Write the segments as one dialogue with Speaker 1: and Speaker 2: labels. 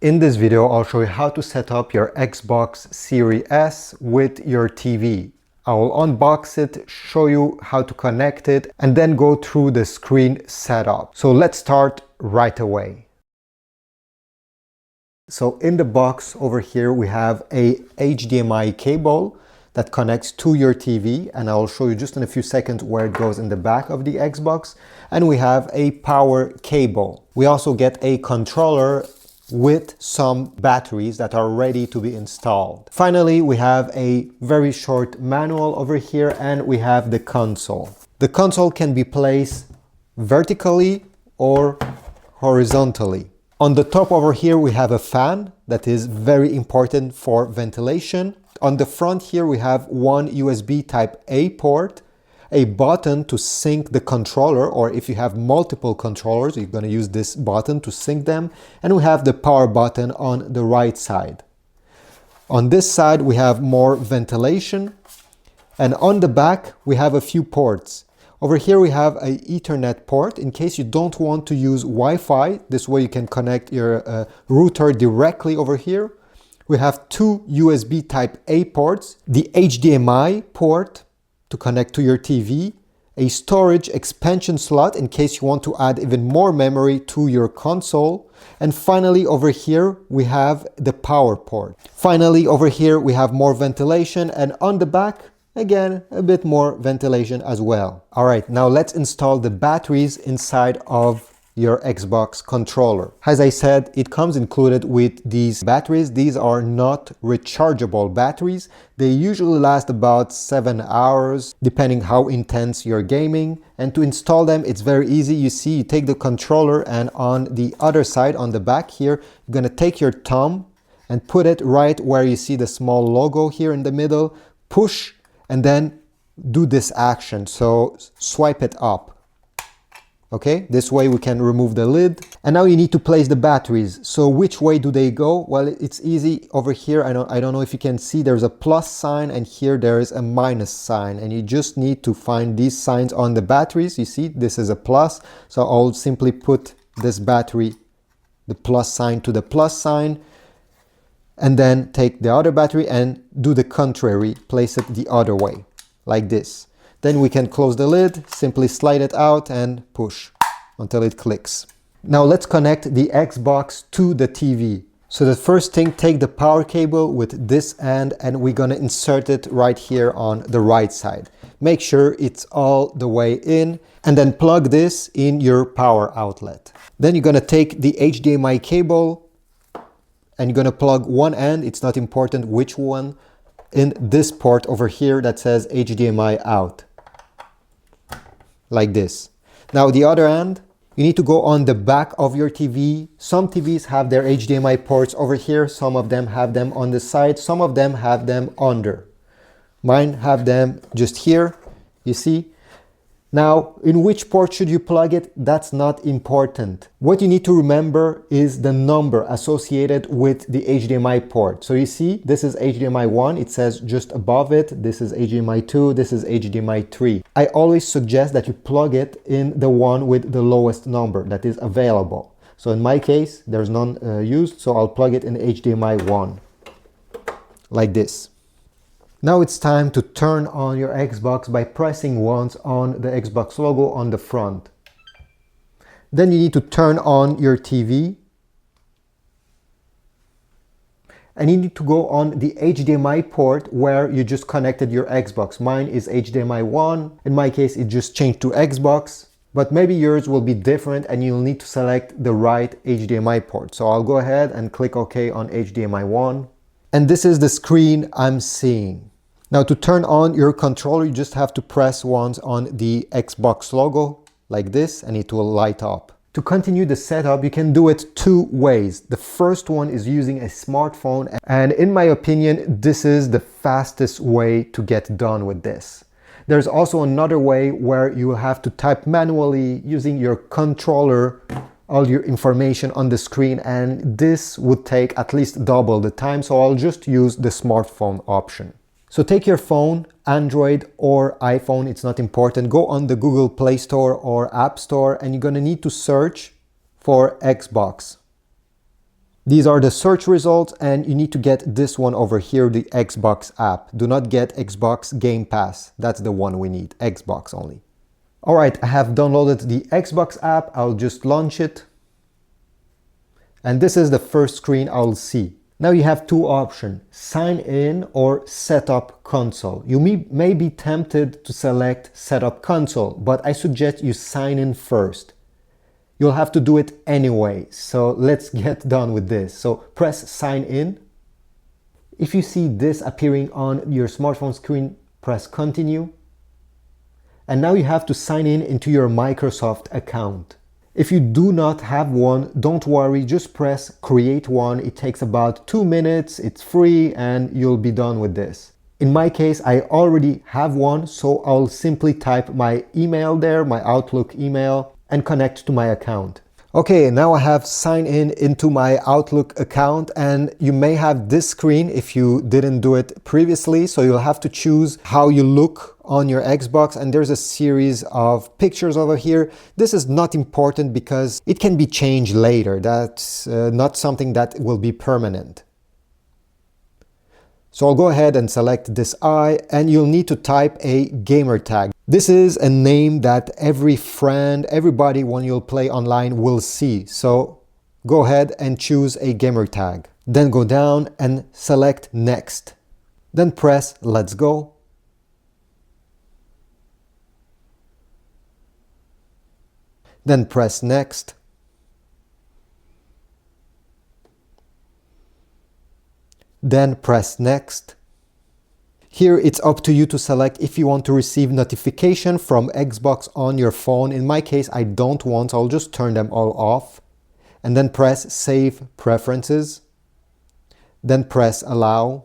Speaker 1: In this video, I'll show you how to set up your Xbox Series S with your TV. I will unbox it, show you how to connect it, and then go through the screen setup. So let's start right away. So in the box over here, we have a HDMI cable that connects to your TV, and I'll show you just in a few seconds where it goes in the back of the Xbox. And we have a power cable. We also get a controller with some batteries that are ready to be installed. Finally, we have a very short manual over here, and we have the console. The console can be placed vertically or horizontally. On the top over here, we have a fan that is very important for ventilation. On the front here, we have one USB Type A port, a button to sync the controller, or if you have multiple controllers, you're going to use this button to sync them. And we have the power button on the right side. On this side, we have more ventilation. And on the back, we have a few ports. Over here, we have an Ethernet port in case you don't want to use Wi-Fi. This way you can connect your router directly over here. We have two USB Type A ports, the HDMI port to connect to your TV, a storage expansion slot in case you want to add even more memory to your console, and finally over here we have the power port. Finally over here we have more ventilation, and on the back again a bit more ventilation as well. Alright, now let's install the batteries inside of your Xbox controller. As I said, it comes included with these batteries. These are not rechargeable batteries. They usually last about 7 hours, depending how intense you're gaming. And to install them, it's very easy. You see, you take the controller, and on the other side, on the back here, you're gonna take your thumb and put it right where you see the small logo here in the middle, push, and then do this action. So swipe it up. Okay, this way we can remove the lid. And now you need to place the batteries. So which way do they go? Well, it's easy. Over here, I don't know if you can see, there's a plus sign, and here there is a minus sign. And you just need to find these signs on the batteries. You see, this is a plus. So I'll simply put this battery, the plus sign to the plus sign, and then take the other battery and do the contrary, place it the other way, like this. Then we can close the lid, simply slide it out and push until it clicks. Now let's connect the Xbox to the TV. So the first thing, take the power cable with this end, and we're gonna insert it right here on the right side. Make sure it's all the way in, and then plug this in your power outlet. Then you're gonna take the HDMI cable and you're gonna plug one end, it's not important which one, in this port over here that says HDMI out. Like this. Now the other end, you need to go on the back of your TV. Some TVs have their HDMI ports over here. Some of them have them on the side. Some of them have them under. Mine have them just here, you see. Now, in which port should you plug it? That's not important. What you need to remember is the number associated with the HDMI port. So you see, this is HDMI 1, it says just above it. This is HDMI 2, this is HDMI 3. I always suggest that you plug it in the one with the lowest number that is available. So in my case, there's none used, so I'll plug it in HDMI 1, like this. Now it's time to turn on your Xbox by pressing once on the Xbox logo on the front. Then you need to turn on your TV. And you need to go on the HDMI port where you just connected your Xbox. Mine is HDMI 1. In my case, it just changed to Xbox. But maybe yours will be different and you'll need to select the right HDMI port. So I'll go ahead and click OK on HDMI 1. And this is the screen I'm seeing. Now to turn on your controller, you just have to press once on the Xbox logo like this, and it will light up. To continue the setup, you can do it two ways. The first one is using a smartphone, and in my opinion, this is the fastest way to get done with this. There's also another way where you will have to type manually using your controller all your information on the screen, and this would take at least double the time, so I'll just use the smartphone option. So take your phone, Android or iPhone, it's not important, go on the Google Play Store or App Store, and you're gonna need to search for Xbox. These are the search results, and you need to get this one over here, the Xbox app. Do not get Xbox Game Pass. That's the one we need, Xbox only. All right, I have downloaded the Xbox app. I'll just launch it. And this is the first screen I'll see. Now you have two options, sign in or set up console. You may be tempted to select set up console, but I suggest you sign in first. You'll have to do it anyway, so let's get done with this. So press sign in. If you see this appearing on your smartphone screen, press continue. And now you have to sign in into your Microsoft account. If you do not have one, don't worry, just press create one. It takes about 2 minutes, it's free, and you'll be done with this. In my case, I already have one, so I'll simply type my email there, my Outlook email, and connect to my account. Okay, now I have signed in into my Outlook account, and you may have this screen if you didn't do it previously. So you'll have to choose how you look on your Xbox, and there's a series of pictures over here. This is not important because it can be changed later. That's not something that will be permanent. So I'll go ahead and select this eye, and you'll need to type a gamer tag. This is a name that every friend, everybody when you'll play online will see. So go ahead and choose a gamer tag. Then go down and select next. Then press let's go. Then press next. Then press next. Here it's up to you to select if you want to receive notification from Xbox on your phone. In my case, I don't want, so I'll just turn them all off. And then press Save Preferences. Then press Allow.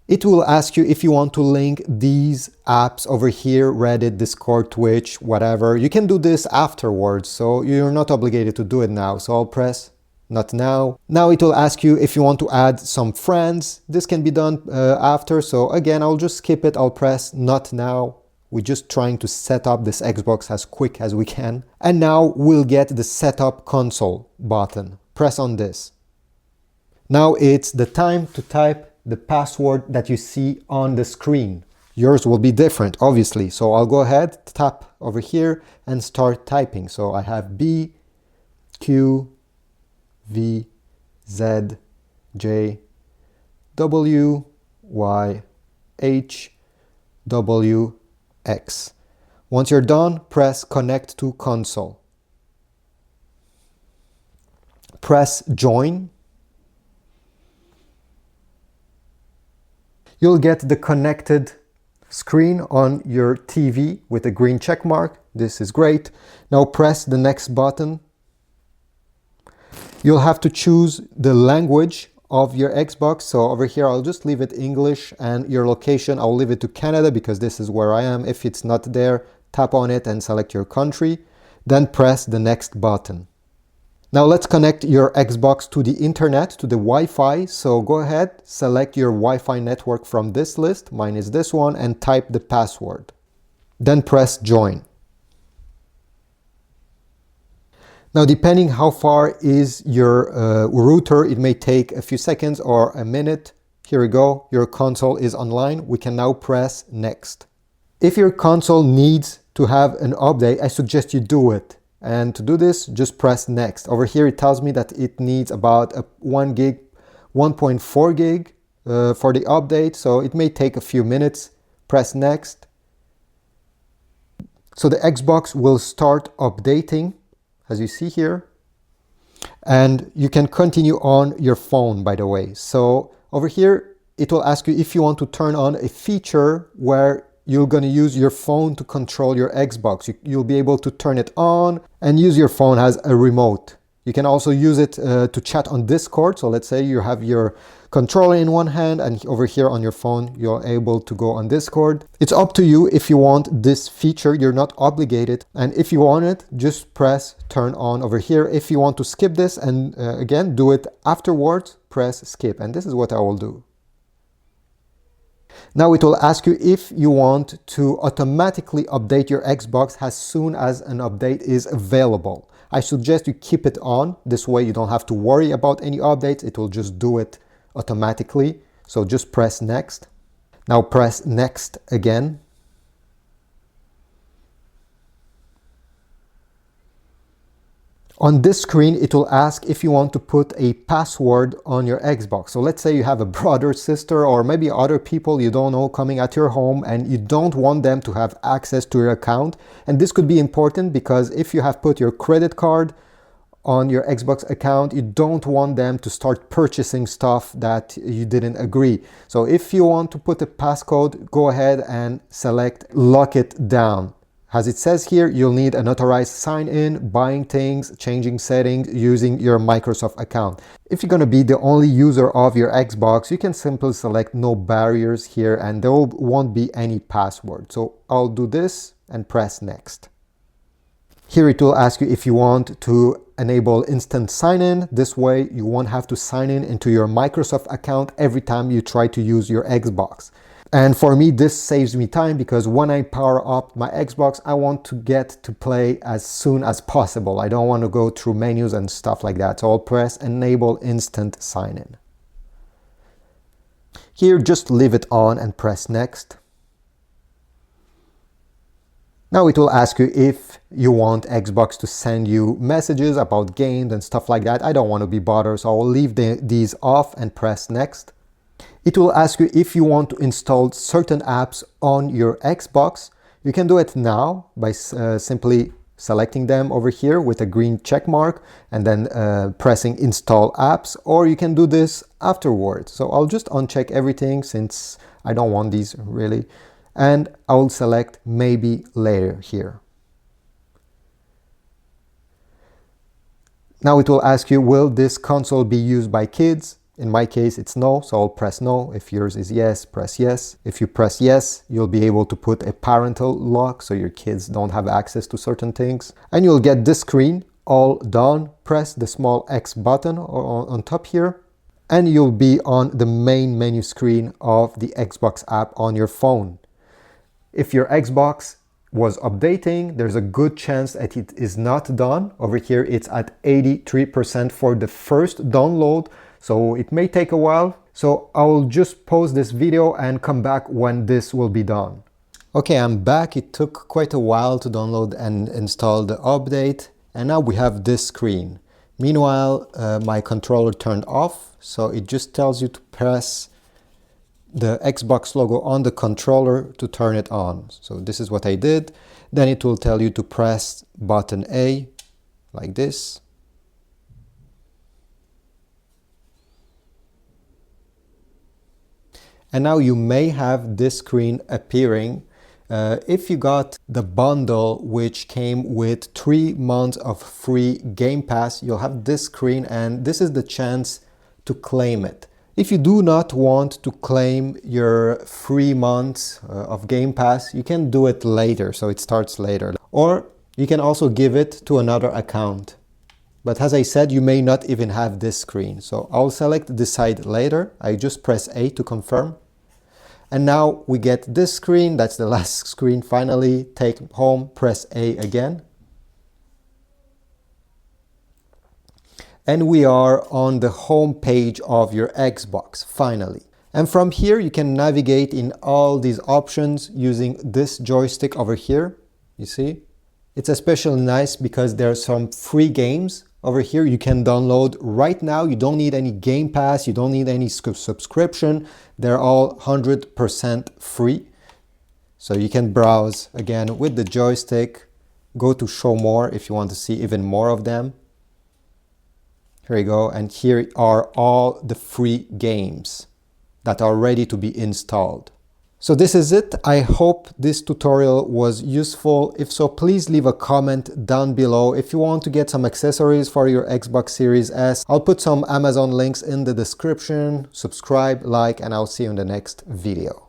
Speaker 1: It will ask you if you want to link these apps over here, Reddit, Discord, Twitch, whatever. You can do this afterwards, so you're not obligated to do it now. So I'll press Not now. Now it will ask you if you want to add some friends. This can be done after. So again, I'll just skip it. I'll press Not now. We're just trying to set up this Xbox as quick as we can. And now we'll get the Setup Console button. Press on this. Now it's the time to type the password that you see on the screen. Yours will be different, obviously. So I'll go ahead, tap over here and start typing. So I have B, Q, V, Z, J, W, Y, H, W, X. Once you're done, press Connect to Console. Press Join. You'll get the connected screen on your TV with a green check mark. This is great. Now press the next button. You'll have to choose the language of your Xbox. So over here, I'll just leave it English, and your location, I'll leave it to Canada because this is where I am. If it's not there, tap on it and select your country. Then press the next button. Now let's connect your Xbox to the internet, to the Wi-Fi. So go ahead, select your Wi-Fi network from this list. Mine is this one, and type the password. Then press Join. Now, depending how far is your router, it may take a few seconds or a minute. Here we go. Your console is online. We can now press Next. If your console needs to have an update, I suggest you do it. And to do this, just press Next. Over here, it tells me that it needs about a 1 gig, 1.4 gig for the update. So it may take a few minutes. Press Next. So the Xbox will start updating, as you see here, and you can continue on your phone, by the way. So over here, it will ask you if you want to turn on a feature where you're going to use your phone to control your Xbox. You'll be able to turn it on and use your phone as a remote. You can also use it to chat on Discord. So let's say you have your controller in one hand, and over here on your phone, you're able to go on Discord. It's up to you if you want this feature. You're not obligated. And if you want it, just press turn on over here. If you want to skip this and again, do it afterwards, press skip. And this is what I will do. Now it will ask you if you want to automatically update your Xbox as soon as an update is available. I suggest you keep it on. This way you don't have to worry about any updates. It will just do it automatically. So just press next. Now press next again. On this screen, it will ask if you want to put a password on your Xbox. So let's say you have a brother, sister, or maybe other people you don't know coming at your home and you don't want them to have access to your account. And this could be important because if you have put your credit card on your Xbox account, you don't want them to start purchasing stuff that you didn't agree. So if you want to put a passcode, go ahead and select lock it down. As it says here, you'll need an authorized sign-in, buying things, changing settings, using your Microsoft account. If you're going to be the only user of your Xbox, you can simply select no barriers here and there won't be any password. So I'll do this and press next. Here it will ask you if you want to enable instant sign-in. This way you won't have to sign in into your Microsoft account every time you try to use your Xbox. And for me, this saves me time because when I power up my Xbox, I want to get to play as soon as possible. I don't want to go through menus and stuff like that. So I'll press enable instant sign-in. Here, just leave it on and press next. Now it will ask you if you want Xbox to send you messages about games and stuff like that. I don't want to be bothered, so I'll leave these off and press next. It will ask you if you want to install certain apps on your Xbox. You can do it now by simply selecting them over here with a green check mark and then pressing install apps, or you can do this afterwards. So I'll just uncheck everything since I don't want these really, and I'll select maybe later here. Now it will ask you, will this console be used by kids? In my case, it's no, so I'll press no. If yours is yes, press yes. If you press yes, you'll be able to put a parental lock so your kids don't have access to certain things. And you'll get this screen all done. Press the small X button on top here, and you'll be on the main menu screen of the Xbox app on your phone. If your Xbox was updating, there's a good chance that it is not done. Over here, it's at 83% for the first download. So it may take a while, so I'll just pause this video and come back when this will be done. Okay, I'm back. It took quite a while to download and install the update, and now we have this screen. Meanwhile, my controller turned off, so it just tells you to press the Xbox logo on the controller to turn it on. So this is what I did. Then it will tell you to press button A, like this. And now you may have this screen appearing. If you got the bundle which came with 3 months of free Game Pass, you'll have this screen and this is the chance to claim it. If you do not want to claim your 3 months of Game Pass, you can do it later, so it starts later. Or you can also give it to another account. But as I said, you may not even have this screen. So I'll select decide later. I just press A to confirm. And now we get this screen. That's the last screen. Finally, take home, press A again. And we are on the home page of your Xbox, finally. And from here, you can navigate in all these options using this joystick over here. You see? It's especially nice because there are some free games over here you can download right now. You don't need any Game Pass, you don't need any subscription. They're all 100% free. So you can browse again with the joystick, go to show more if you want to see even more of them. Here you go, and here are all the free games that are ready to be installed. So this is it. I hope this tutorial was useful. If so, please leave a comment down below. If you want to get some accessories for your Xbox Series S, I'll put some Amazon links in the description. Subscribe, like, and I'll see you in the next video.